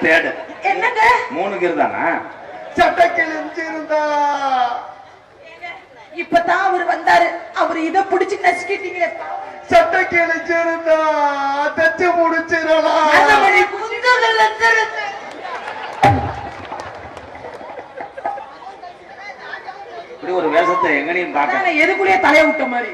தேடு. என்னங்க 3 கிருதானா? சட்டை கிழிஞ்சிருந்தா. இப்பதான் அவர் வந்தாரு. அவர் இத புடிச்சு நசுக்கிட்டீங்களே. சட்டை கிழிஞ்சிருந்தா தச்சு முடிச்சிடலாம். இப்படி ஒரு வேஷத்தை எங்கனையும் பார்க்க எதுக்குள்ளேயே தலைய விட்ட மாதிரி.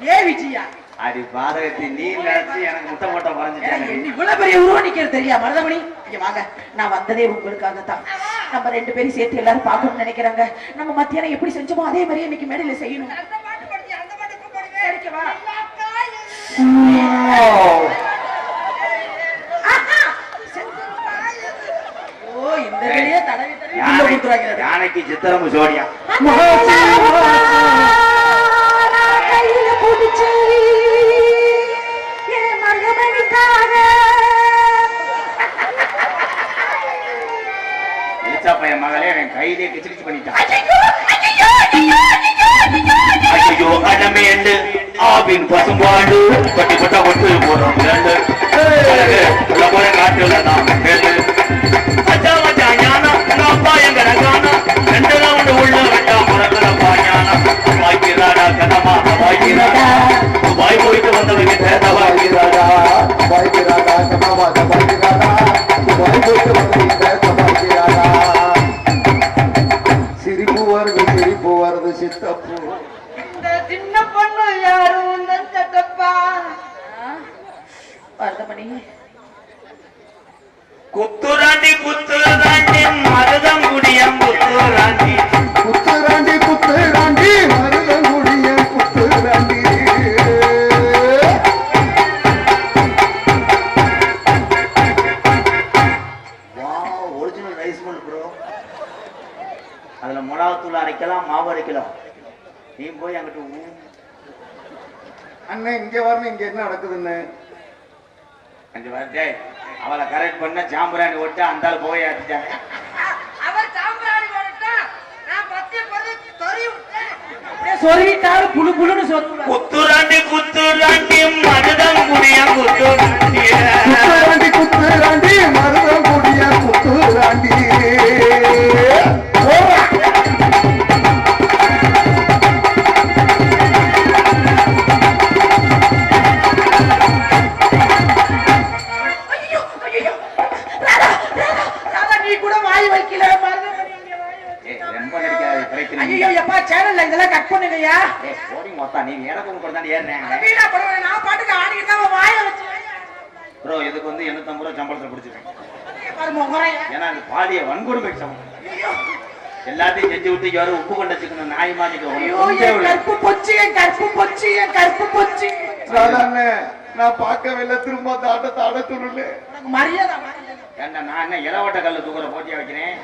ஏ விஜயா அடி பாதகத்தி நீ நினைச்சு எனக்கு முட்டை போட்ட மறைஞ்சிட்டாங்க. இவ்வளவு பெரிய உருவம் நிக்கிறது தெரியா மருதமணி? இங்க வாங்க, நான் வந்ததே உங்களுக்காக தான். நம்ம 2 பேரும் சேர்த்து எல்லாரும் பார்க்கணும்னு நினைக்கிறாங்க. நம்ம மத்தியானம் எப்படி செஞ்சோமோ அதே மாதிரி இன்னைக்கு மேடையில செய்யணும். இந்த வெளியே தடவி தடவி யானைக்கு சித்திரமு ஜோடியா கையில பிடிச்சு பையன் மகளே என் கையிலே கிச்சிரிச்சு பண்ணிட்டான். ஐயோ அடமே என்று ஆவின் பசும்பாடு பட்டி பட்டா ஒட்டு போறோம் காட்டுல நாம் மச்சா மச்சா ஞானம் அப்பா எங்க ரகானா 2 ரவுண்டு உள்ள வெட்டா முறக்கலப்பா ஞானம் வாய்க்கிறாடா கனமா வாய்க்கிறாடா வாய் போயிட்டு வந்தவங்க தேர்ந்த வாய்க்கிறாடா வாய்க்கிறாடா கனமா வாய்க்கிறாடா வாய் போயிட்டு வந்தவங்க தேர்ந்த வாய்க்கிறாடா. சிரிப்பு வருது சித்தப்பு. இந்த சின்ன பொண்ணு யாரும் சட்டப்பா மருதமணி குத்துராண்டி குத்துராண்டி மருதங்குடியம் குத்துராண்டி குத்துராண்டி குத்துராண்டி மருதங்குடியம் குத்துராண்டி. Original rice mill bro. அதுல மிளகாத்தூள் அரைக்கலாம், மாவு அரைக்கலாம். நீ போய் அங்கிட்டு அண்ணன் இங்க வரணும். இங்க என்ன நடக்குதுன்னு அஞ்சு வரட்டே அவளை கரெக்ட் பண்ண சாம்பிராணி ஓட்டு அந்த ஆள் போய் அடிச்சாங்க. சொருவிட்டாலும் புழு புழுன்னு சொல்லுவாங்க. குத்துராண்டி குத்துராண்டி மருதங்குடிய குத்துராண்டி குத்துராண்டி குத்துராண்டி மருதங்குடிய குத்துராண்டி. இதெல்லாம் கட் பண்ணுங்கயா. ஓடி மொத்தம் நீ எனக்கு கொடுத்தாண்டி ஏறுறேன். நான் பாட்டுக்கு ஆடிக்கிட்டு தான் வாய வச்சு ப்ரோ இதுக்கு வந்து 850 ரூபா சம்பளத்தில் பிடிச்சிருக்கேன். ஏன்னா அது பாடிய வன்கொடுமை சம்பளம். எல்லாத்தையும் செஞ்சு விட்டு வர உப்பு கொண்ட சிக்கணும் நாய் மாதிரி கருப்பு பொச்சு கருப்பு பொச்சு கருப்பு பொச்சு. நான் பார்க்கவில்லை திரும்ப தாட துருளு மரியாதை. ஏண்டா நான் என்ன இளவட்ட கல்லு தூக்குற போட்டியா வைக்கிறேன்.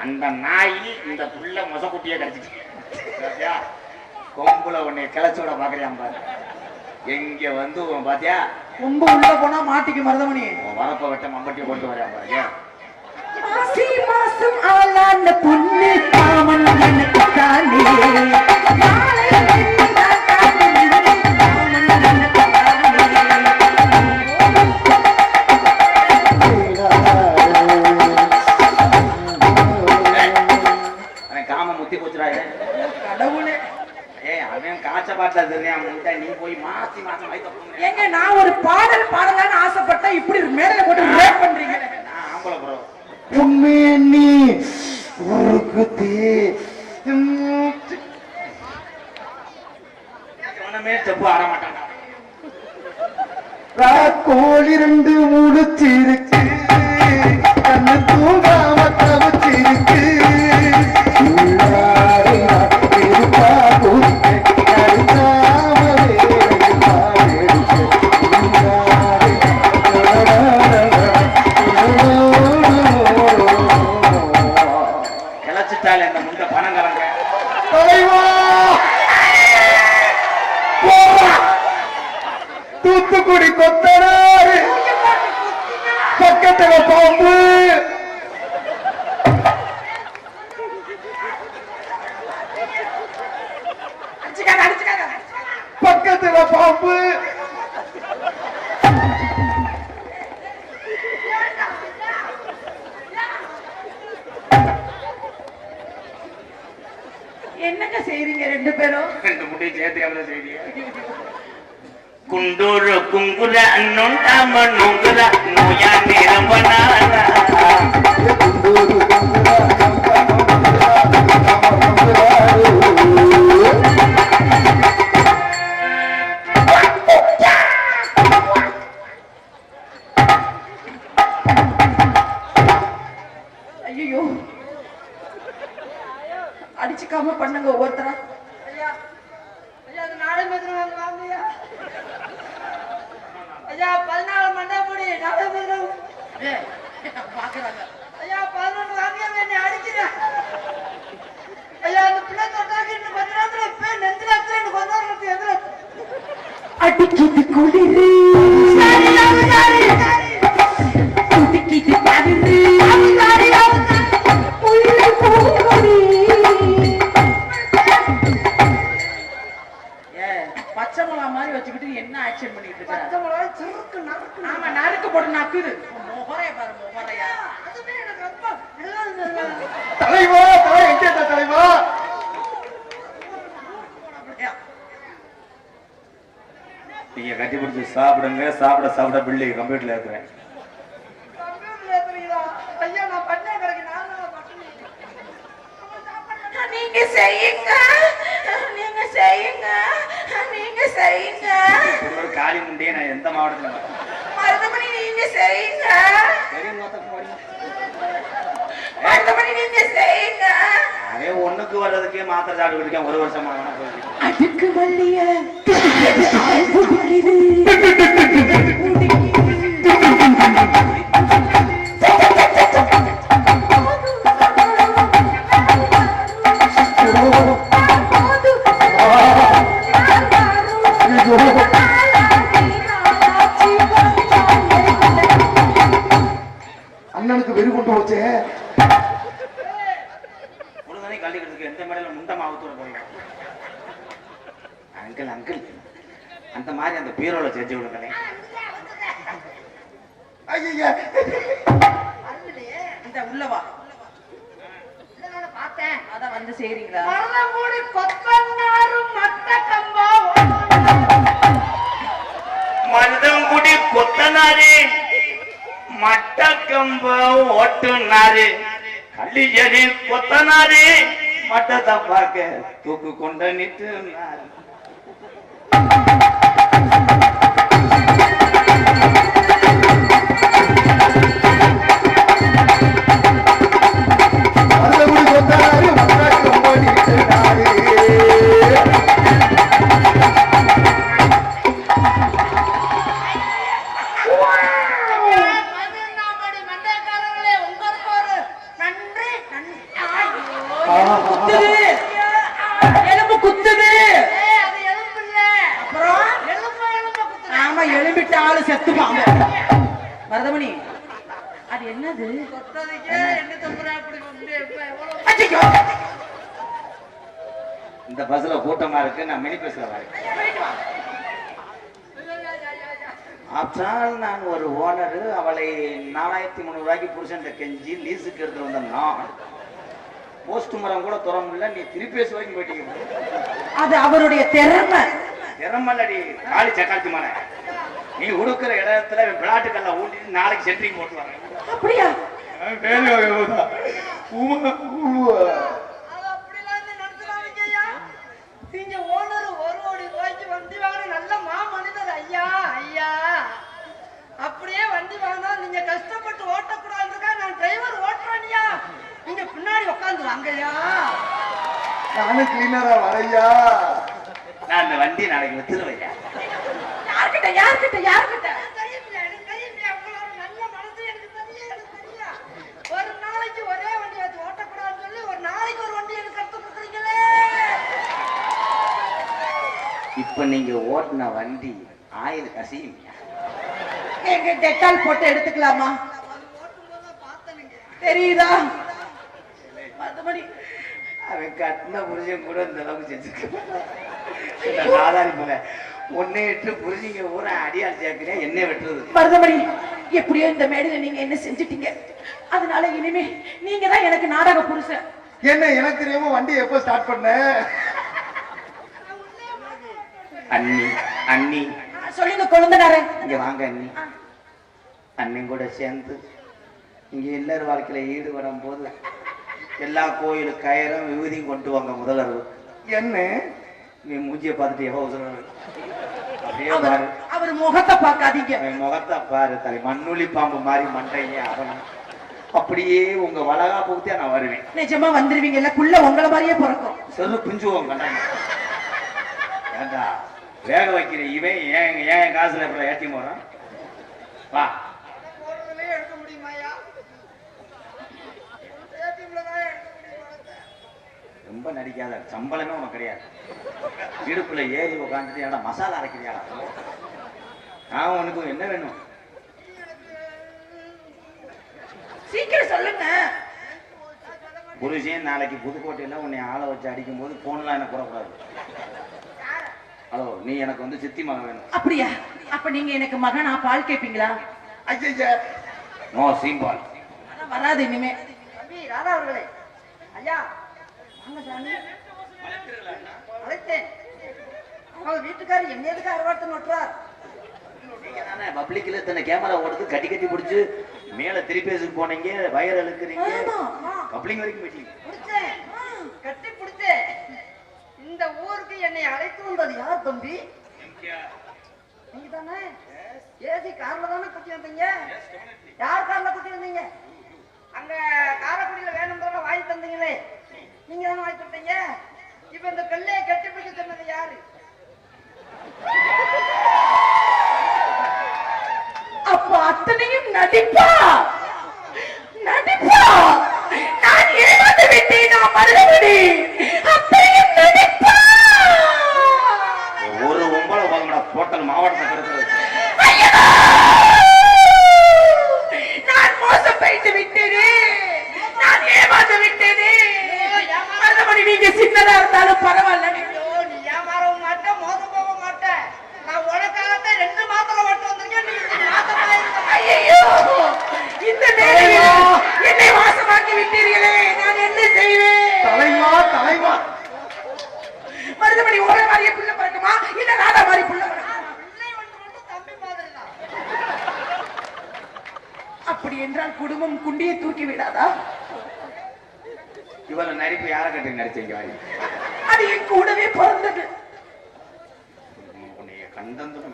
அந்த நாய் இந்த புள்ள மொசக்குட்டியே கிடைச்சிச்சு. கொம்புல உன்னை கிளச்சு விட பாக்குறியான் பாரு. எங்க வந்து பாத்தியா கொம்பு உள்ள போனா மாட்டிக்கு மருதமணி. வரப்ப வெட்ட மம்பட்டியை போட்டு வரையா பாரு. மாசி மாசம் ஆளான பொண்ணு காமன் எனக்கு தானே ஏங்க நான் ஒரு பாடல் பாடலான்னு ஆசைப்பட்டா இப்படி மேடையில போட்டு ரேப் பண்றீங்க. ஆம்பளை ப்ரோ உண்மையே நீ உருக்குதே செப்பு ஆட மாட்டாங்க. கோழி 2 முடிச்சிருக்கு கண்ணு தூங்காம தவச்சிருக்கு. கிளச்சிட்டால இந்த முண்டை பணம் கலங்க. தூத்துக்குடி கொத்தனாரு பக்கத்துல பாம்பு என்னங்க செய்றீங்க ரெண்டு பேரும்? ரெண்டு முட்டையும் சேர்த்து எவ்வளவு செய்தியா? குண்டூரு குங்குர அண்ணுண்டாம நுங்குற நோயா நிரம்பனாரா ஐயோ, அடிச்சுக்காம பண்ணுங்க ஒவ்வொருத்தரா. ஐயா ஐயா அது நாடகத்துல வாங்கய்யா. ஐயா 14 மண்டபடி நாடகம் பாக்குறாங்க. ஐயா 11 வாங்கியா என்னை அடிக்கிறேன். ஐயா அந்த பிள்ளை தொட்டாக்கு இன்னும் கொஞ்ச நேரத்துல போய் நெஞ்சில அடிச்சு கொஞ்ச நேரத்துக்கு எதிர அடிக்கிது குளிரு துடிக்கிது தவிரு உள்ளே பூங்கொடி. பச்சை மிளகா மாதிரி வச்சுக்கிட்டு என்ன ஆக்ஷன் பண்ணிட்டு இருக்க? பச்சை மிளகாய் சுருக்கு நறுக்கு. ஆமா, நறுக்கு போட்டு நக்குது. முகரைய பாரு, முகரையா. அதுவே எனக்கு ரொம்ப நல்லா இருந்தது. தலைவா எங்கே தலைவா? நீங்க கட்டி பிடிச்சி சாப்பிடுங்க. சாப்பிட பிள்ளை கம்ப்யூட்டர்ல இருக்கிறேன். கம்ப்யூட்டர்ல ஏத்துறீங்களா? ஐயா நான் பண்ணே கடைக்கு 4 நாள் பட்டினி. நீங்க செய்யுங்க, நீங்க செய்யுங்க, நீங்க செய்யுங்க. இப்படி ஒரு காளி முண்டையை நான் எந்த மாவட்டத்துல மருதமணி நீங்க செய்யுங்க, மருதமணி நீங்க செய்யுங்க. அதே ஒண்ணுக்கு வர்றதுக்கே மாத்திரை சாப்பிட்டு இருக்கேன். 1 வருஷமா வேணா போயிருக்கு. அதுக்கு மல்லிய ஆய்வு பிடிது. அண்ணனுக்கு வெறி கொண்டு போச்சே. முழுதானே கல்லிக்கிறதுக்கு எந்த மேடையில முண்டை மாவுத்தூர போறீங்க? அங்கிள் அந்த மாதிரி அந்த பீரோல செஞ்சு விடுங்களேன். ஐயா இந்த உள்ளவா நான் பார்த்தேன். அதான் வந்து செய்றீங்களா? மரதமூடி கொத்தனாரும் மட்ட கம்பா மருதங்குடி கொத்தனாரு மட்டக்கம்ப ஓட்டுனாரு கள்ளியடி கொத்தனாரு மட்டத்தை பார்க்க தூக்கு கொண்ட நிட்டு மருதகுடி கொத்தாரு மத்தாக்கம் பண்ணிட்டாரு. மண்டைக்காரங்களே உங்களுக்கு ஒரு நன்றி குத்துது, எலும்பு குத்துது. அது எலும்பு இல்ல. அப்புறம் எலும்பு குத்துது. ஆமா, எலும்பிட்ட ஆளு செத்துப்பாங்க. மருதமணி, அது என்னது? கொத்ததுக்கே என்ன தம்புறா அப்படி வந்து எவ்வளவு அச்சச்சோ. இந்த பஸ்ல கூட்டமா இருக்கு. நான் மினி பஸ்ல வரேன். ஆப்ஷால் நான் ஒரு ஓனரு. அவளை 4300 ரூபாய்க்கு புருஷன் கெஞ்சி லீஸுக்கு எடுத்து வந்தோம்னா போஸ்ட் மரம் கூட துற முடியல. நீ திருப்பேசு வரைக்கும் போயிட்டீங்க. அது அவருடைய திறமை. திறமல்லடி காலி சக்காத்தி மாலை. நீ உடுக்கிற இடத்துல விளையாட்டுக்கல்ல ஊட்டிட்டு நாளைக்கு சென்ட்ரிங் போட்டு வரேன். அப்படியா? அது அப்படிலாம் நடத்துறாங்க ஐயா. நீங்க ஓனர் 1 கோடி ரூபாய்க்கு வண்டி வாங்குற நல்ல மாமனிதர் ஐயா. ஐயா அப்படியே வண்டி வாங்கினா நீங்க கஷ்டப்பட்டு ஓட்டக்கூடாதுக்கா நான் டிரைவர் ஓட்டுறேன்யா. நீங்க பின்னாடி உட்காந்து வாங்கய்யா. நானும் கிளீனரா வரையா. நான் அந்த வண்டியை நாளைக்கு வித்துருவையா. யார்கிட்ட யார்கிட்ட யார்கிட்ட? தெரியுமில்ல, எனக்கு தெரியுமில்ல, உங்களோட நல்ல மனசு எனக்கு தெரியும். ஒரு நாளைக்கு ஒரே வண்டி வச்சு ஓட்டக்கூடாதுன்னு சொல்லி ஒரு நாளைக்கு ஒரு வண்டி எனக்கு கத்து கொடுக்குறீங்களே. இப்ப நீங்க ஓட்டின வண்டி ஆயில் கசியும். எங்க டெட்டால் போட்டு எடுத்துக்கலாமா? ஓட்டும்போது பார்த்தனுங்க. தெரியுதா? மருதமணி, அவன் கட்டின புருஷன் கூட இந்த அளவுக்கு செஞ்சுக்க நாதாரி போல ஒன்னே விட்டு புரிஞ்சிங்க ஊரா அடியால் சேர்க்கிறேன். என்ன வெட்டுறது? மருதமணி, எப்படியோ இந்த மேடையில நீங்க என்ன செஞ்சிட்டீங்க. அதனால இனிமே நீங்க தான் எனக்கு நாடக புருஷன். என்ன எனக்கு தெரியாம வண்டி எப்போ ஸ்டார்ட் பண்ண? அண்ணி அண்ணி சொல்லுங்க கொழுந்தனாரே. இங்க வாங்க அண்ணி. அண்ணன் கூட சேர்ந்து இங்க எல்லாரும் வாழ்க்கையில ஈடுபடும் போது எல்லா கோயிலும் கயிறும் விபூதியும் கொண்டு வாங்க முதல்வர். என்ன நீ மூஞ்சிய பார்த்துட்டு எவ்வளவு சொல்றாரு அப்படியே பாரு. அவர் முகத்தை பார்க்காதீங்க. அவன் முகத்தை பாரு தலை மண்ணுளி பாம்பு மாதிரி மண்டையே அவன் அப்படியே உங்க வளகா போகுத்தே நான் வருவேன். நிஜமா வந்துருவீங்கல்ல, புள்ள உங்களை மாதிரியே பிறக்கும். சொல்லு பிஞ்சுவோம் கண்ணா. ஏண்டா வேக வைக்கிற இவன் ஏன் ஏன் காசுல எப்படி ஏற்றி போறான்? வா போடுறதுலயே எடுக்க முடியுமாயா? ஏடிஎம்ல தான் எடுக்க முடியும். ரொம்ப நடிக்காத, சம்பளமே உனக்கு கிடையாது. இடுப்புல ஏறி உட்காந்துட்டு ஏடா மசாலா அரைக்கிறியாடா? நான் உனக்கு என்ன வேணும்? சீக்கிரம் சொல்லுங்க. புருஷன் நாளைக்கு புதுக்கோட்டையில உன்னை ஆளை வச்சு அடிக்கும் போது போன்லாம் எனக்கு கூடக்கூடாது. ஹலோ, நீ எனக்கு வந்து சித்தி மகன் வேணும். அப்படியா? அப்ப நீங்க எனக்கு மகனா பால் கேட்பீங்களா? ஐயா நோ சீம்பால். அதான் வராது இனிமே. தம்பி ராதா அவர்களே, ஐயா வாங்க சாமி. அழைத்தேன். அவங்க வீட்டுக்காரர் என்ன எதுக்கு அரவார்த்தை நோட்டுறார்? நீங்க தானே பப்ளிக்ல இத்தனை கேமரா ஓடுது, கட்டி கட்டி பிடிச்சு மேல திருப்பேசுக்கு போனீங்க, வயர் இழுக்கிறீங்க, கப்ளிங் வரைக்கும் போயிட்டீங்க. பிடிச்சேன், கட்டி பிடிச்சேன். இந்த ஊருக்கு என்னை அழைத்து வந்தது யார் தம்பி? நீங்க தானே? ஏசி கார்ல தானே குட்டி வந்தீங்க? யார் கார்ல குட்டி வந்தீங்க? அங்க காரைக்குடியில வேணும் தானே வாங்கி தந்தீங்களே, நீங்க தானே வாங்கி தந்தீங்க. இப்ப இந்த பிள்ளையை கட்டி பிடிக்க சொன்னது யாரு? அப்ப அத்தனையும் நடிப்பா நடிப்பா. நான் ஏமாந்து விட்டேன். நான் மறுபடி அத்தனையும் நடிப்பா. ஒரு ஒன்பது வாங்கடா போட்டல் மாவட்டத்தை கிடைக்கிறது. நான் மோசம் போயிட்டு விட்டேனே, நான் ஏமாந்து விட்டேனே. மறுபடி நீங்க சின்னதா இருந்தாலும் பரவாயில்ல. ஐயோ, நீ ஏமாறவும் மாட்ட, மோசம் போக மாட்ட. நான் உனக்காகத்தான் 2 மாத்திரை ஓட்டு வந்திருக்கேன். நீ மாத்திரை ஐயோ, இந்த நேரம் என்னை வாசமாக்கி விட்டீர்களே, நான் என்ன செய்வேன்? தலைவா தலைவா மறுபடி ஒரே மாதிரியே புள்ள பிறக்குமா, இல்ல ராதா மாதிரி புள்ள பிறக்குமா? பிள்ளை ஒன்று மட்டும் தம்பி மாதிரி தான். அப்படி என்றால் குடும்பம் குண்டியை தூக்கி விடாதா? இவள நடிப்பு யாரை கட்டி நடிச்சீங்க? அது என் கூடவே பிறந்தது. உன்னைய கண்டந்தும்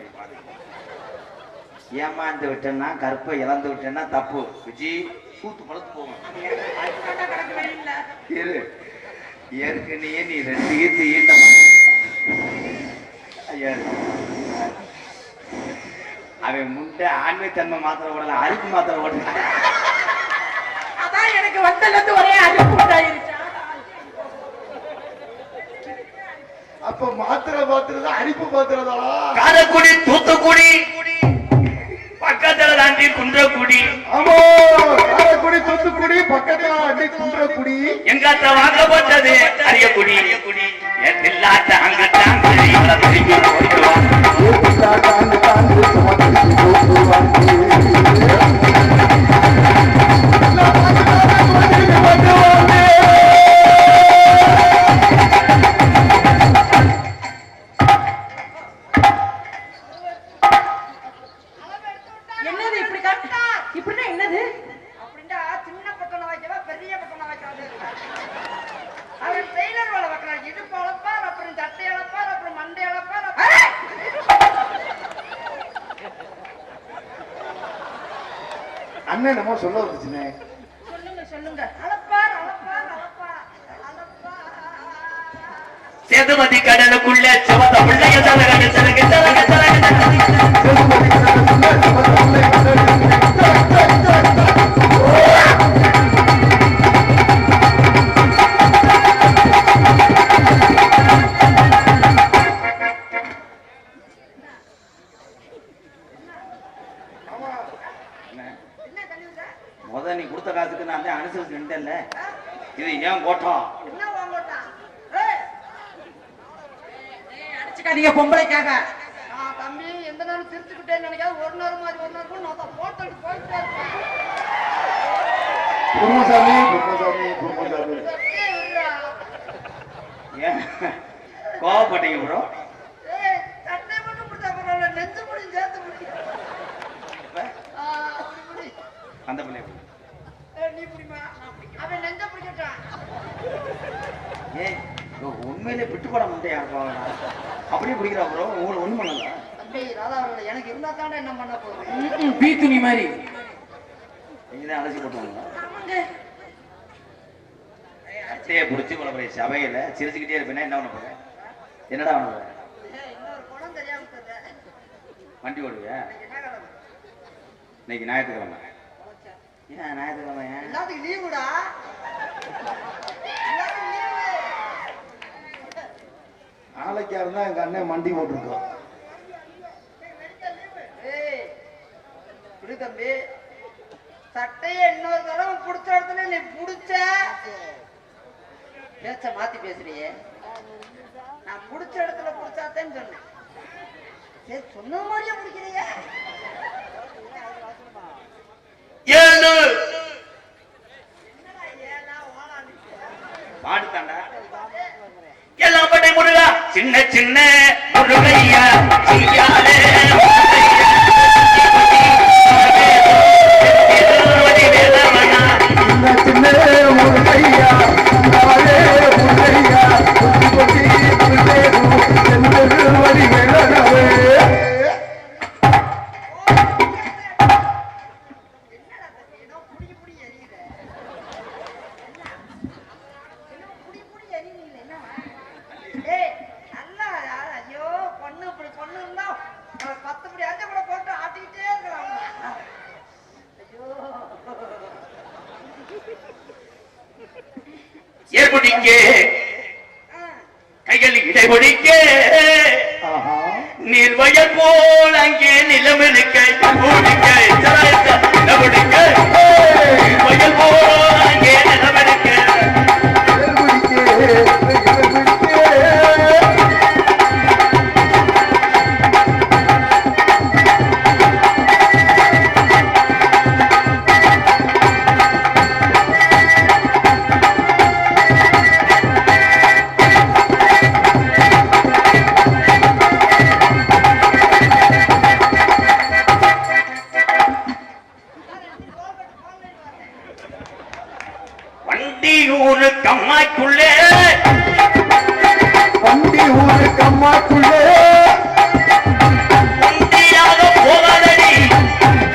ஏமாந்து விட்டேன்னா, கற்பை இழந்து விட்டேன்னா தப்பு. விஜி சூத்து பழத்து போகும். ஏற்கனவே நீ 2 ஈத்து ஈட்ட ஐயா, அவன் முண்டை ஆண்மைத்தன்மை மாத்திர ஓடல, அரிப்பு மாத்திர ஓடல. அதான் எனக்கு வந்ததுல இருந்து ஒரே அரிப்பு உண்டாயிருச்சு. அப்ப மாத்திரை அரிப்பு மாத்திரதா? காரைக்குடி தூத்துக்குடி பக்கத்துல தாண்டி குன்றக்குடி. ஆமா, காரைக்குடி தூத்துக்குடி பக்கத்துல அடி குன்றக்குடி. எங்காத்த வாங்கப்பட்டது அரியக்குடி. என் இல்லாத அங்கத்தான் திரும்பி என்னது இப்படி காட்டா? இப்படின்னா என்னது? அப்படின்னா சின்ன பட்டணம் வைக்கவா பெரிய பட்டணம் வைக்காது. அவன் டெய்லர் வேலை வைக்கிறான். இடுப்பு அளப்பார், அப்புறம் சட்டை அளப்பார், அப்புறம் மண்டை அளப்பார். அண்ணன் நம்ம சொல்ல வந்துச்சுனே. சொல்லுங்க சொல்லுங்க. அளப்பார் அளப்பார் அளப்பார் அளப்பார். சேதுமதி கடலுக்குள்ள சவத பிள்ளைய தலகட தலக தலக தலக முத நீ கொடுத்த காசுக்கு நான் தான் அனுசரிச்சு நின்றேன்ல. இது ஏன் கோட்டம்? என்ன வாங்கட்டா? அடிச்சுக்காதீங்க பொம்பளைக்காக. தம்பி எந்த நேரம் திருத்துக்கிட்டேன்னு நினைக்காது. ஒரு நேரம் மாதிரி ஒரு நேரம் நான் போட்டு போயிட்டே இருப்பேன். குருமசாமி குருமசாமி குருமசாமி ஏன் கோவப்பட்டீங்க ப்ரோ? ஏய், சட்டை மட்டும் பிடிச்சா பரவாயில்ல, நெஞ்சு முடியும் சேர்த்து பிடி. அப்படி பிடி. அந்த பிள்ளை நீ பிடிமா, அவன் நெஞ்ச பிடிக்கட்டான். ஏய் உண்மையிலே விட்டு போட முட்டையா இருப்பாங்க. அப்படியே பிடிக்கிறா ப்ரோ? உங்களுக்கு ஒண்ணும் பண்ணல தம்பி ராதா அவர்கள் எனக்கு இருந்தா தானே என்ன பண்ண போகுது. பீ துணி மாதிரி. நீங்க தான் அலசி போட்டுவாங்க. ஆமாங்க. அட்டையை பிடிச்சி இவ்வளவு சபையில சிரிச்சுக்கிட்டே இருப்பேன்னா என்ன பண்ண போறேன்? என்னடா பண்ண போறேன்? இன்னொரு குணம் தெரியாம தெரியல. வண்டி ஓடுவியா? என்ன கிழமை? இன்னைக்கு ஞாயிற்றுக்கிழமை. ஏன் ஞாயிற்றுக்கிழமை? எல்லாத்துக்கும் லீவுடா. எல்லாத்துக்கும் லீவு. நாளைக்கா இருந்தா எங்க அண்ணன் மண்டி போட்டிருக்கோம். ஏய், புடி தம்பி, சட்டையை இன்னொரு தடவை புடிச்ச இடத்துல நீ புடிச்ச பேச்ச மாத்தி பேசுறியே. நான் புடிச்ச இடத்துல புடிச்சாத்தேன்னு சொன்னேன். சரி, சொன்ன மாதிரியே பிடிக்கிறிய. ஏழு பாடுத்தாண்டா எல்லாம் பட்டை முருகா சின்ன சின்ன முருகையா சிங்காரே சின்ன முருகையா நாளே முருகையா குட்டி குட்டி குருதேவு செந்தரு வடி வேளனவே. என்னடா தம்பி, ஏதோ புடி புடி எரியுது. என்ன புடி புடி எரியுது என்னவா? ஏய், நல்லா ஐயோ பொண்ணு இப்படி பொண்ணு இருந்தா 10 படி அஞ்சு கூட போட்டு ஆட்டிக்கிட்டே இருக்கலாம். ஐயோ ஏற்படிக்க கைகள் இடைபடிக்க ஆஹா நீர் வயல் போல் அங்கே நிலம் இருக்க வயல் போல் அங்கே நிலம் இருக்க வண்டியூரு கம்மாய்க்குள்ளே வண்டி ஊரு கம்மாக்குள்ளே வண்டியாக போகாதடி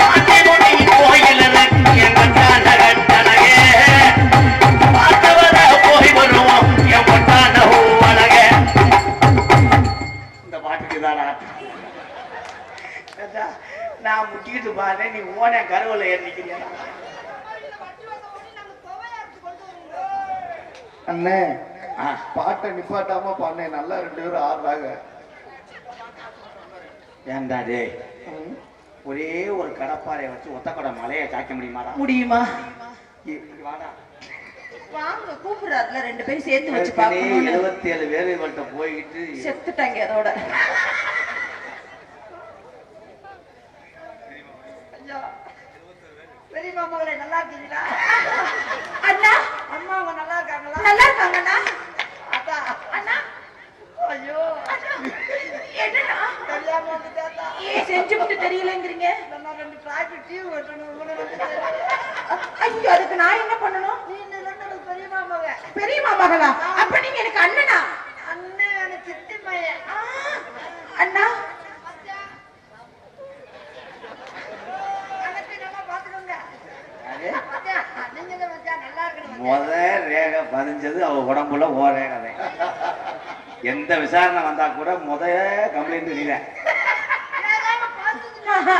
ஆண்டிமுடி கோயில் என் கட்டானகே பார்த்தவர போய் வருவோம் என் கொட்டான அழகே. இந்த பாட்டுக்கு தான் நான் முட்டிக்கிட்டு பாரு நீ ஓன கருவில் ஏறிக்கிறீங்க. அண்ணே பாட்டை நிப்பாட்டாம பாண்ணே நல்லா 2 பேரும் ஆடுறாங்க. ஏண்டா டே ஒரே ஒரு கடப்பாறையை வச்சு ஒத்தக்கடை மலையை காய்க்க முடியுமாடா? முடியுமா? இப்படி வாடா. வாங்க கூப்பிடுறாருல 2 பேரும் சேர்த்து வச்சு ஏற்கனவே பாக்கணும். 77 பேர் இவள்கிட்ட போய்கிட்டு செத்துட்டாங்க அதோட. ஐயா, பெரிய மாமாங்களே நல்லா இருக்கீங்களா? அண்ணா, அம்மா அவங்க நல்லா இருக்காங்களா? நல்லா இருக்காங்கண்ணா. அத்தா, அண்ணா, ஐயோ என்னண்ணா? தெரியாம வந்துட்டாத்தா. ஏன் செஞ்சு மட்டும் தெரியலங்கிறீங்க? நான் 2 டிராக்டர் டியூ வெட்டணும். ஐயோ, அதுக்கு நான் என்ன பண்ணணும்? நீ இன்னும் பெரிய மாமாங்க. பெரிய மாமகளா? அப்ப நீங்க எனக்கு அண்ணனா? அண்ணன் எனக்கு சித்தி பையன். ஆ, அண்ணா, அண்ணத்தை நல்லா பாத்துக்கோங்க. மச்சான், நீங்க தான் மச்சான் நல்லா இருக்கணும். முத ரேகை பதிஞ்சது அவ உடம்புல ஓ ரேகை. எந்த விசாரணை வந்தா கூட முத கம்ப்ளைண்ட் நீதான். ஆஹா,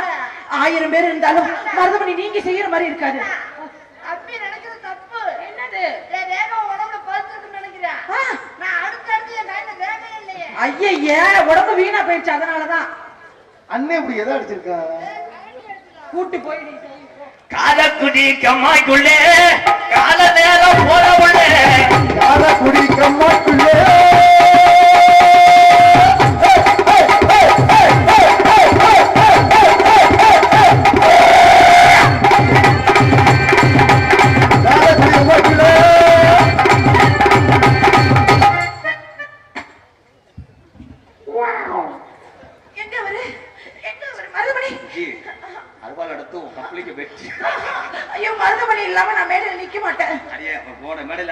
1000 பேர் இருந்தாலும் மருதமணி நீங்க செய்யற மாதிரி இருக்காது. அப்படி நினைக்கிறது தப்பு. என்னது? என் ரேகை உடம்புல பழுத்திருக்குன்னு நினைக்கிறேன். ஆ, நான் அடுத்தடுத்து என் கையில ரேகை இல்லையே. ஐயையே, உடம்பு வீணா போயிடுச்சு, அதனாலதான் அண்ணே இப்படி எதை அடிச்சிருக்காங்க? கூட்டு போய் நீ காலக்குடி கம்மாய்க்குள்ளே கால நேரம் போற உள்ளே காலக்குடி கம்மாக்குள்ளே காலக்குடி கம்மாக்குள்ளே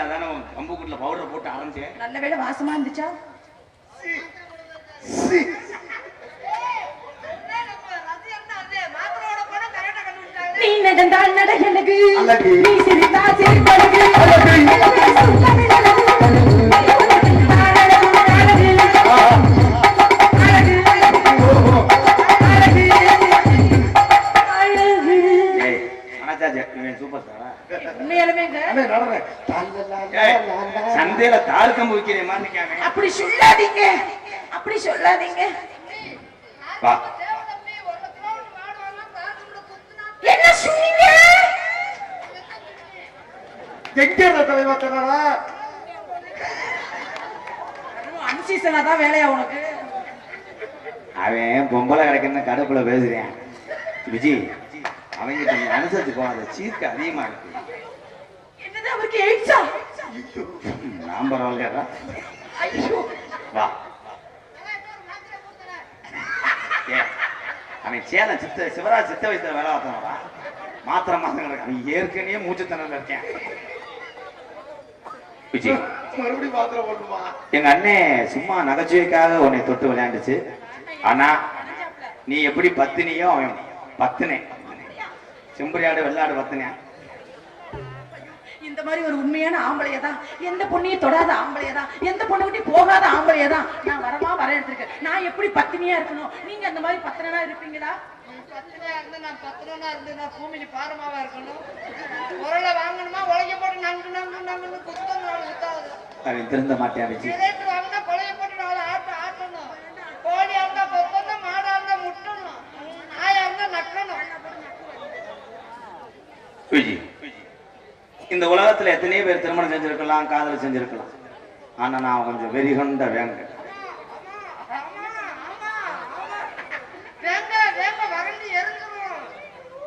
இல்ல அதானே கம்பு கூட்டுல பவுடர் போட்டு ஆரம்பிச்சேன். நல்ல வேளை வாசமா இருந்துச்சா? நீ நடந்தால் நடையழகு, நீ சிரித்தால் சிரிப்பழகு, சந்தையில தாறு கம்பு விற்கிற மாதிரி நிக்காம. அப்படி சொல்லாதீங்க, அப்படி சொல்லாதீங்க. வா என்ன சொன்னீங்க? எங்க தலைவா அன்சீசனா தான் வேலையா உனக்கு? அவன் பொம்பளை கிடைக்கணும் கடுப்புல பேசுறேன். விஜி அவங்க அனுசரிச்சு போகாத, சீர்க்கு அதிகமா இருக்கு. என்னது அவருக்கு எய்ட்ஸா? நான் பரவாயில்லையா? ஐயோ வா அவன் சேலம் சிவராஜ் சித்த வயசுல வேலை பார்த்தவா மாத்திர மாசம் கிடக்கு. அவன் ஏற்கனவே மூச்சுத்தனல இருக்கேன். விஜய் மறுபடியும் மாத்திரை போடணுமா? எங்க அண்ணே சும்மா நகைச்சுவைக்காக உன்னை தொட்டு விளையாண்டுச்சு. ஆனா நீ எப்படி பத்தினியோ அவன் பத்தினே. செம்பரியாடு வெள்ளாடு பத்தினேன். இந்த மாதிரி ஒரு உண்மையான ஆம்பளையதான், எந்த பொண்ணையும் தொடாத ஆம்பளையதான், எந்த பொண்ணுகிட்ட போகாத ஆம்பளையதான் நான் வரமா வர எடுத்திருக்கேன். நான் எப்படி பத்தினியா இருக்கணும்? நீங்க அந்த மாதிரி பத்திரனா இருப்பீங்களா? பத்தினியா இருந்து நான் பத்திரனா இருந்து நான் பூமியில பாரமாவா இருக்கணும்? உரலை வாங்கணுமா உலக போட்டு நங்கு நங்கு நங்குன்னு குத்தம் குத்தாது. அவன் திருந்த மாட்டேன் விஜய். ரேட்டு வாங்கினா கொலைய போட்டு நாலு ஆட்டணும். கோழியா இருந்தா கொத்தணும், மாடா இருந்தா முட்டணும், நாயா இருந்தா நக்கணும். விஜய் இந்த உலகத்துல எத்தனையோ பேர் திருமணம் செஞ்சிருக்கலாம், காதல் செஞ்சிருக்கலாம். ஆனா நான் கொஞ்சம் வெறி கொண்ட வேங்க. வேங்க வறண்டு எரிஞ்சிரும்.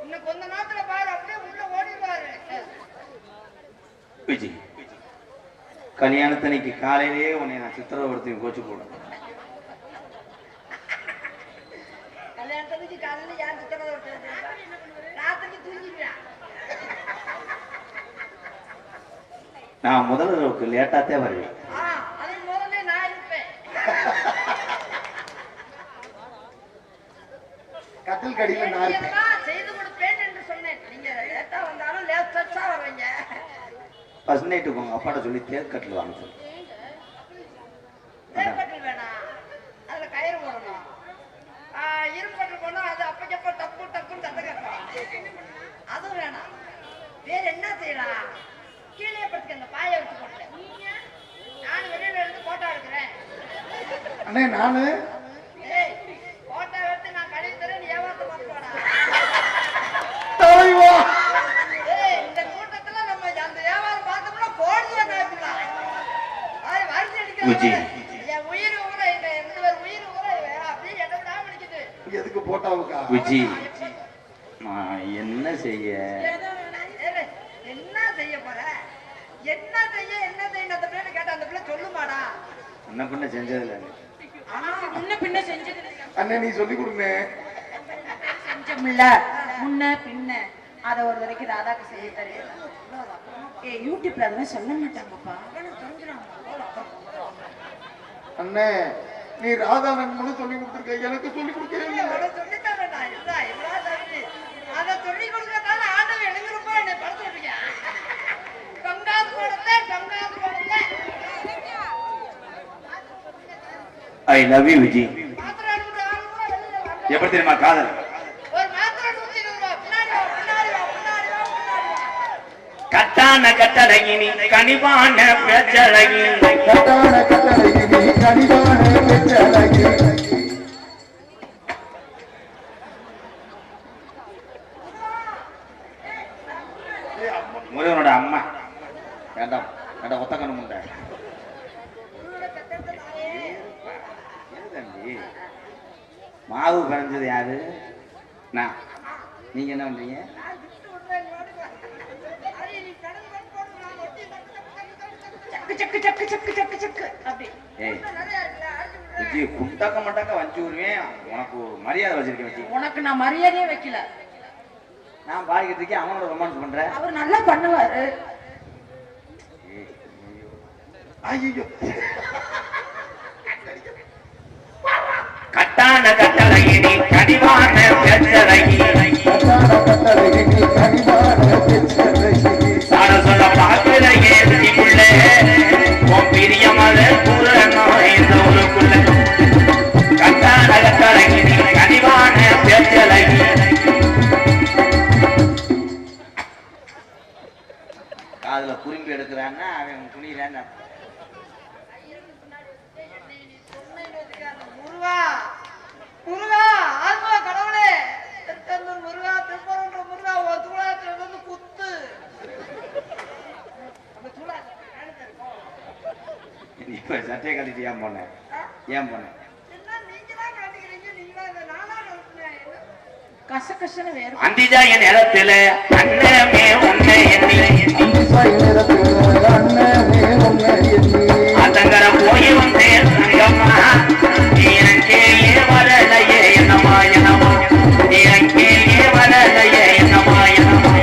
இன்னும் கொஞ்ச நேரத்துல பாரு அப்படியே உள்ள ஓடிடுவாரு. விஜய் கல்யாணத்தன்னைக்கு காலையிலேயே உன்னை நான் சித்திரவர்த்தியும் கோச்சு போடுறேன். கல்யாணத்துக்கு காலையில யார் சித்திரவதை ராத்திரிக்கு தூங்கிடுவேன். நான் முதல்வருக்கு லேட்டாத்தே வருவேன். அது முதல்ல நான் இருப்பேன். கட்டில் கடியில நான் இருப்பேன். செய்து கொடுப்பேன் என்று சொன்னேன். நீங்க லேட்டா வந்தாலும் லேட்டா வருவீங்க. ஃபர்ஸ்ட் நைட்டு உங்க அப்பாட்ட சொல்லி தேர்க்கட்டில் வாங்க சொல்லு. தேர்க்கட்டில் வேணாம், அதுல கயிறு போடணும். இரும்பட்டில் போனா அது அப்பக்கப்ப டப்பு டப்புன்னு சத்த கேட்கும். அதுவும் வேணாம். வேற என்ன செய்யலாம்? கீழே படுத்துக்க, அந்த பாயை வச்சு போட்டேன். நான் வெளியில இருந்து போட்டோ எடுக்கிறேன். அண்ணே நானு போட்டோ எடுத்து நான் கழிவு தரேன், ஏமாத்த மாட்டோடா. இந்த கூட்டத்துல நம்ம அந்த வியாபாரம் பார்த்தோம்னா கோடியா நாய்க்கலாம். வரிசை அடிக்கிறேன். என் உயிர் ஊற இல்லை, எந்த ஒரு உயிர் ஊற அப்படியே இடம் தான் பிடிக்குது. எதுக்கு போட்டாவுக்கா? விஜய் நான் என்ன செய்ய? என்ன செய்ய போற? என்ன செய்ய அந்த பிள்ளை கேட்ட அந்த பிள்ளை சொல்லுமாடா? முன்ன பின்ன செஞ்சதில்லை. முன்ன பின்ன செஞ்சது அண்ணே நீ சொல்லி கொடுங்க. செஞ்சோம்ல முன்ன பின்ன, அத ஒரு தடவைக்கு ராதாக்கு செய்ய தெரியும். யூடியூப்ல அதெல்லாம் சொல்ல மாட்டாங்கப்பா. அண்ணே நீ ராதா நண்பனும் சொல்லி கொடுத்துருக்க, எனக்கு சொல்லி கொடுக்கவே இல்லை. சொல்லித்தான் வேண்டாம். இல்ல இவ்வளவு தகுதி அதை சொல்லி கொடுக்கறதால ஆண்டவன் எனக்கு ரொம்ப என்னை படுத்து விட்டீங்க. கங்காது போடல கங்காது போடல. I love you Vijay. மாத்திரை எடுத்துட்டு வாங்க கூட வெளியில வரல. எப்படி தெரியுமா காதல்? ஒரு மாத்திரை 120 ரூபாய். பின்னாடி வா பின்னாடி வா பின்னாடி வா பின்னாடி வா. கட்டான கட்டழகினி கனிவான பேச்சழகி. கட்டான கட்டழகி நீ கனிவான பேச்சழகி. முருகனோட அம்மா வேண்டாம் வேண்டாம் ஒத்தக்கணும் உண்ட மாவு கரைஞ்சது யாரு? நான். நீங்க என்ன பண்றீங்க? சக்கு சக்கு சக்கு சக்கு சக்கு அப்படி. ஏய் விஜய் குண்டாக்க மாட்டாக்க வச்சு விடுவேன். உனக்கு ஒரு மரியாதை வச்சிருக்கேன் விஜய். உனக்கு நான் மரியாதையே வைக்கல. நான் பாடிக்கிட்டு இருக்கேன், அவனோட ரொமான்ஸ் பண்றேன். அவர் நல்லா பண்ணுவாரு. ஐயோ கட்டான கட்டளையை நீ கனிவான பெற்றழகி சாட சொல்ல பார்க்கலையே உள்ள உன் பிரியமத பூரணம் இந்த ஊருக்குள்ள கட்டான கட்டளையை நீ கனிவான பெற்றழகி காதுல குறும்பி எடுக்கிறான்னா அவன் துணியில முருகா முருகா ஆத்மா கடவுளே திருச்செந்தூர் முருகா திருப்பரன்ற முருகா ஒரு தூளாத்துல இருந்து குத்து அந்த இப்ப சட்டையை கட்டிட்டு ஏன் போனேன் ஏன் போனேன் என்ன நீங்க தான் காட்டிக்கிறீங்க நீங்க தான் நானா கழுத்துனேன் கசகசன்னு வேற அந்திஜா என் இடத்துல அண்ணமே உன்னை எண்ணி அதங்கர போய் வந்தேன் தங்கம்மா நீ எனக்கே வரலையே என்னமா என்னமா நீ எனக்கே வரலையே என்னமா என்னமா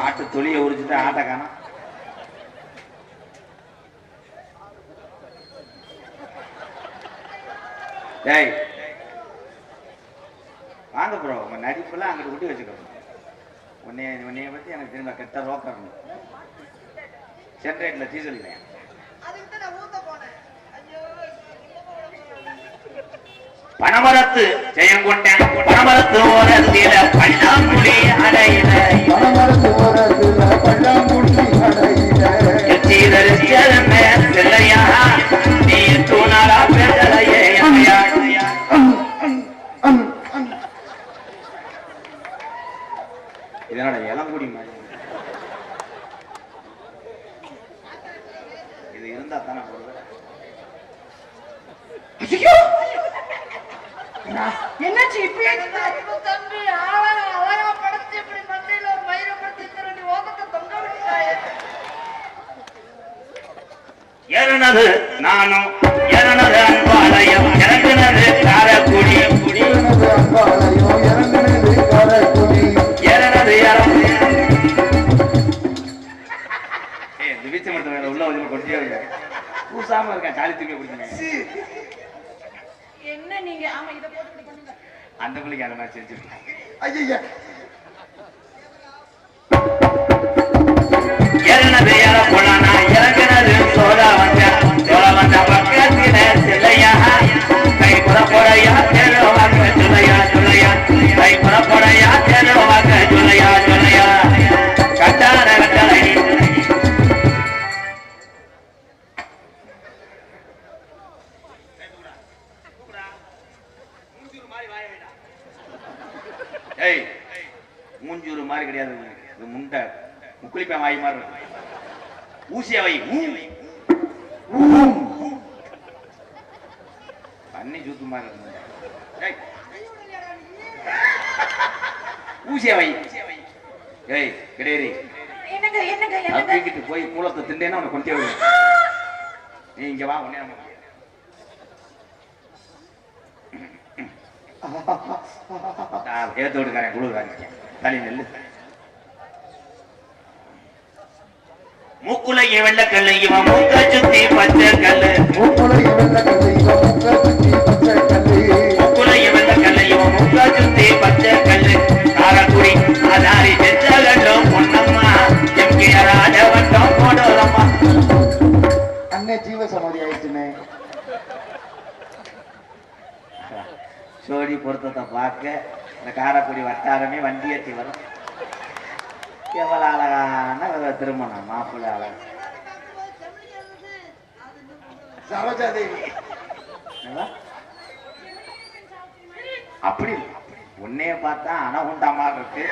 ஆட்டு துளியை உரிச்சுட்டு ஆட்டை காணோம் டேய் வாங்க ப்ரோ உங்க நடிப்புலாம் அங்கிட்டு விட்டு வச்சுக்கணும் உன்னைய பத்தி எனக்கு திரும்ப கெட்ட ரோக்கணும் சென்ட்ரேட்ல டீசல் இல்லையா அதுக்கு நான் ஊத்த போனேன் ஐயோ பனமரத்து ஜெயங்கொண்டேன் பனமரத்து ஓரத்தில பல்லாங்குழி அடையில செல்லையா நீ தூணாரா பேசலையே இதனோட இளங்குடி மாதிரி இது இருந்தா தானே போடுவேன் என்னாச்சு இப்பயே தம்பி அழகா படுத்து இப்படி மண்டையில ஒரு மயிரை படுத்து இந்த ரெண்டு ஓதத்தை தொங்க விட்டுட்டாயே ஏறினது நானும் ஏறினது அன்பாலயம் இறங்குனது காரக்குடி ஏறினது திவிச்ச மரத்துல உள்ள வந்து கொண்டே பூசாம இருக்கேன் காலி தூக்கி குடிக்கணும் என்ன நீங்க ஆமா இத போட்டு பண்ணுங்க அந்த பிள்ளைக்கு அதை நான் செஞ்சிருக்கேன் ஐயா ஏறினது ஏற போலானா இறங்குனது சோழ வந்த பக்கத்தில சிலையா கை புறப்படையா தேடுவாங்க சொல்லையா சொல்லையா கை புறப்படையா தேடுவாங்க சொல்லையா சொல்லையா கட்டார கட்டளை ஏய் மூஞ்சூறு மாதிரி கிடையாது இது முண்டை முக்குளிப்பா வாய் மாதிரி இருக்கும் ஊசியா வை தண்ணி சூத்து மாதிரி இருக்கும் ஊசியா வை ஏய் கிடையாது என்னங்க என்னங்க என்னங்க தப்பிக்கிட்டு போய் மூலத்தை திண்டேன்னா உனக்கு கொண்டே விடு நீ இங்க வா உடனே ஏத்த விடுக்காரன் குளிர்காரன் தனி நெல்லு மூக்குலைய வெள்ளக்கல்லு இவன் மூக்க சுத்தி பச்சை கல்லு மூக்குலைய வெள்ளக்கல்லு இவன் மூக்க சுத்தி பச்சை கல்லு காரக்குடி அதாரி செஞ்சலோ பொன்னம்மா எம்கே ராஜவட்டம் போடலம்மா அண்ணே ஜீவ சமாதி ஆயிடுச்சுனே சோடி பொருத்தத்தை பார்க்க இந்த காரக்குடி வட்டாரமே வண்டி ஏற்றி வரும் எவ்வளவு அழகான திருமணம் மாப்பிள்ளை அழகா சரோஜா தேவி அப்படி உன்னைய பார்த்தா அனகுண்டா மாதிரி இருக்கு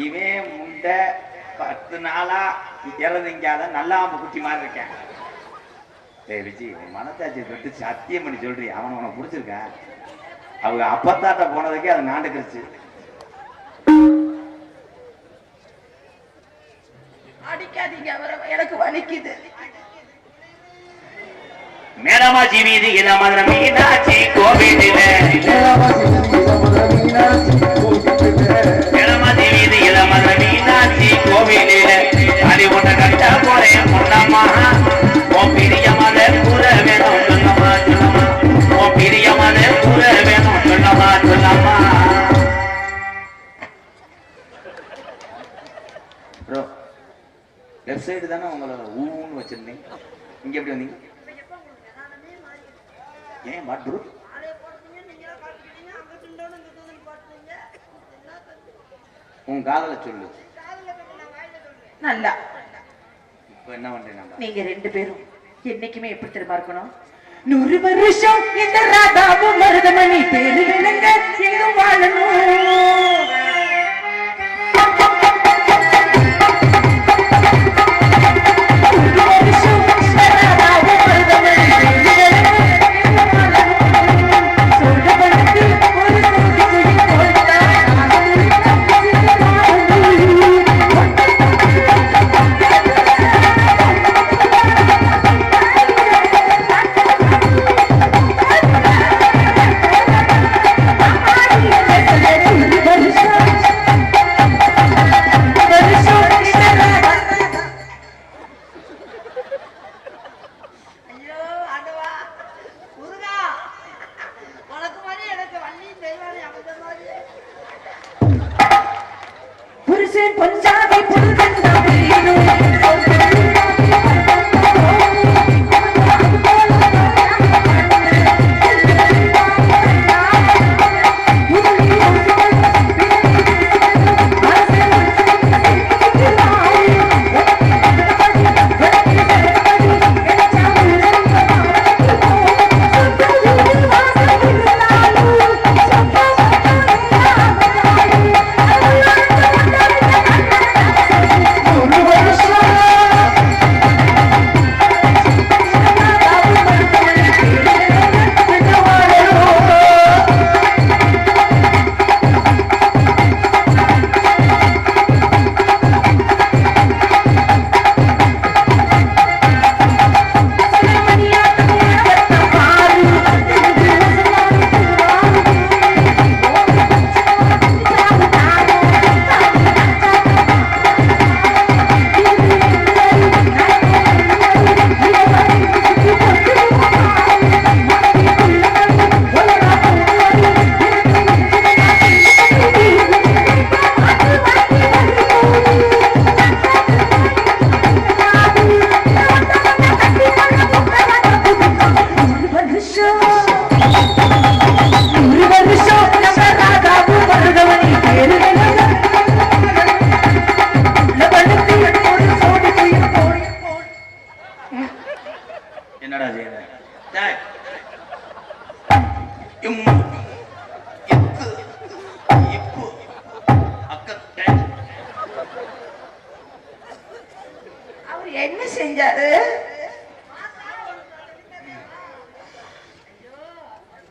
இவன் முண்டை 10 நாளா இறதுங்காத நல்லா குட்டி மாதிரி இருக்கேன் டேய் விஜி மனசாட்சி தொட்டு சத்தியம் பண்ணி சொல்றீ அவனை உனக்கு பிடிச்சிருக்கேன் அவங்க அப்பத்தாட்ட போனதுக்கே அது நாண்டுக்கிருச்சு அடிக்காதீங்க அவரை எனக்கு வலிக்குது மேடமாச்சி வீதி இத மதுரை மீனாட்சி கோவிலில மேடமாச்சி வீதி இத மதுரை மீனாட்சி கோவிலில அது ஒன்றை கட்ட போறேன் பொன்னம்மா தானே உங்களை ஊன்னு வச்சிருந்தேன். இங்க எப்படி வந்தீங்க? ஏன் மாட்டு உன் காதல சொல்லு. நல்லா இப்ப என்ன பண்றேன்? நீங்க ரெண்டு பேரும் என்னைக்குமே எப்படி தெரியுமா இருக்கணும்? 100 வருஷம் இந்த ராதாவும் மருதமணி பேரு விளங்க எங்கும் வாழணும். பஞ்சாபி என்ன செஞ்சாரு?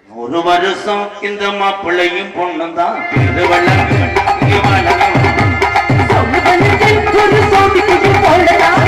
100 வருஷம் இந்த மாப்பிள்ளையும் பொண்ணும் தான் ஒரு சோடி போடலாம்